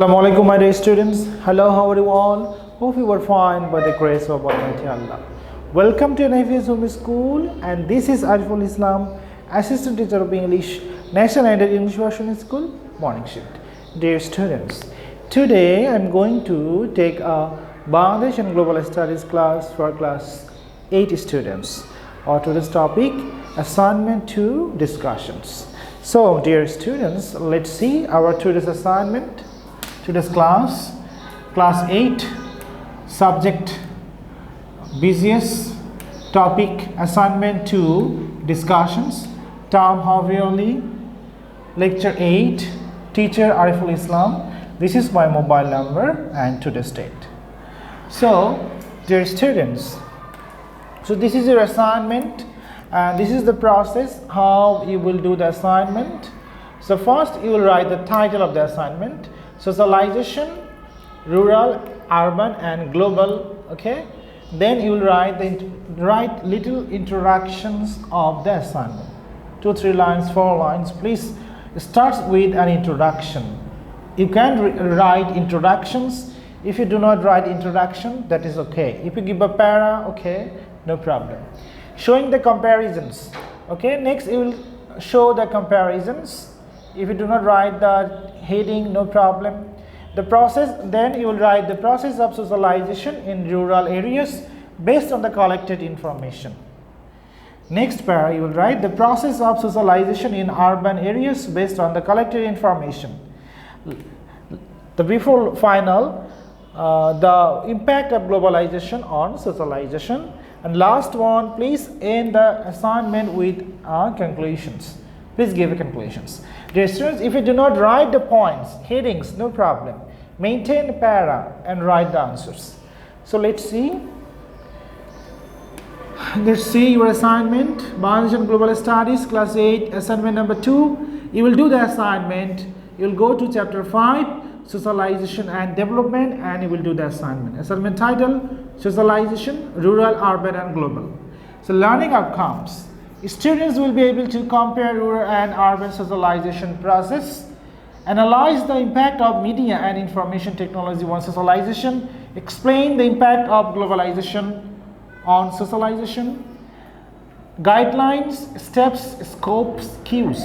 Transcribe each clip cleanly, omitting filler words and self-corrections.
Assalamualaikum my dear students. Hello, how are you all? Hope you were fine by the grace of Almighty Allah. Welcome to NFS Home School, and this is Ariful Islam, Assistant Teacher of English, National Standard English Version School, Morning Shift. Dear students, today I am going to take a Bangladesh and Global Studies class for class 8 students. Our today's topic, Assignment-2 discussions. So dear students, let's see our today's assignment. Today's class 8, subject BGS, topic Assignment-2 discussions, term Havioli, Lecture-08, teacher Ariful Islam. This is my mobile number and today's date. So dear students, so this is your assignment and this is the process how you will do the assignment. So first you will write the title of the assignment: socialization, rural, urban and global. Okay, then you will write little introductions of the assignment, 2-3 lines, 4 lines. Please start with an introduction. You can write introductions. If you do not write introduction, that is okay. If you give a para, okay, no problem. Showing the comparisons. Okay, next you will show the comparisons. If you do not write the heading, no problem. The process, then you will write the process of socialization in rural areas based on the collected information. Next para, you will write the process of socialization in urban areas based on the collected information. The before final, the impact of globalization on socialization. And last one, please end the assignment with conclusions. Please give conclusions. Dear students, if you do not write the points, headings, no problem. Maintain the para and write the answers. So let's see. Let's see your assignment. Bangladesh and Global Studies, Class 8, Assignment number 2. You will do the assignment. You will go to Chapter 5, Socialization and Development, and you will do the assignment. Assignment title: Socialization, Rural, Urban and Global. So learning outcomes. Students will be able to compare rural and urban socialization process, analyze the impact of media and information technology on socialization, explain the impact of globalization on socialization, guidelines, steps, scopes, cues.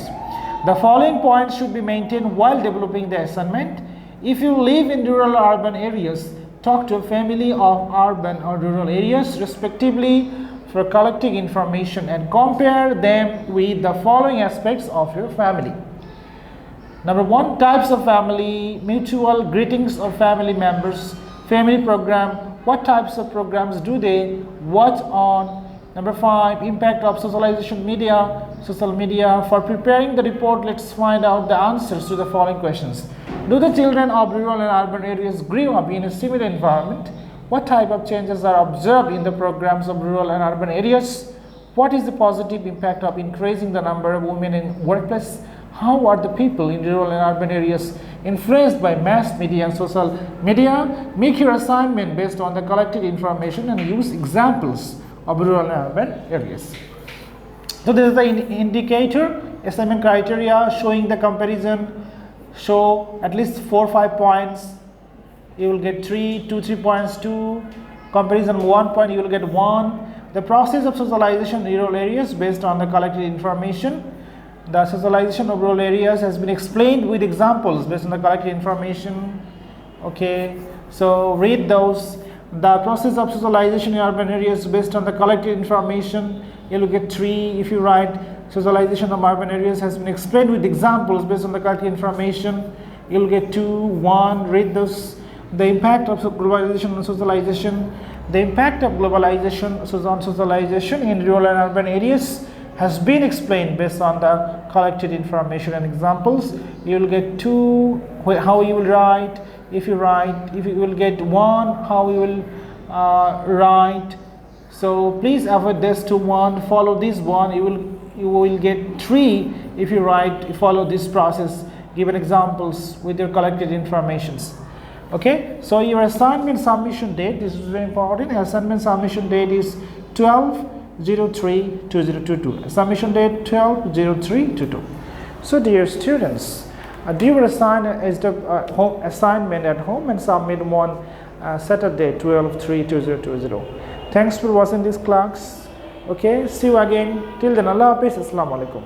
The following points should be maintained while developing the assignment. If you live in rural or urban areas, talk to a family of urban or rural areas respectively for collecting information and compare them with the following aspects of your family. Number 1, types of family, mutual greetings of family members, family program, what types of programs do they watch on. Number 5, impact of socialization media, social media. For preparing the report, let's find out the answers to the following questions. Do the children of rural and urban areas grew up in a similar environment? What type of changes are observed in the programs of rural and urban areas? What is the positive impact of increasing the number of women in workplace? How are the people in rural and urban areas influenced by mass media and social media? Make your assignment based on the collected information and use examples of rural and urban areas. So this is the indicator, assignment criteria showing the comparison. Show at least 4-5 points. You will get 2-3 points. 2 comparison 1 point, you will get 1. The process of socialization in rural areas based on the collected information. The socialization of rural areas has been explained with examples based on the collected information. Okay, so read those. The process of socialization in urban areas based on the collected information, you will get 3. If you write socialization of urban areas has been explained with examples based on the collected information, you will get 2. 1, read those. The impact of globalization on socialization. The impact of globalization on socialization in rural and urban areas has been explained based on the collected information and examples. You will get 2. How you will write. If you will get 1, how you will write. So please avoid this to 1. Follow this one. You will get 3 if you follow this process. Given examples with your collected informations. Okay, so your assignment submission date, this is very important. Assignment submission date is 12/03/2022. Submission date 12/03/22. So dear students, Do your home assignment at home and submit on Saturday 12/3/2020. Thanks for watching this class. Okay, see you again. Till then, Allah Hafiz. Assalamu alaikum.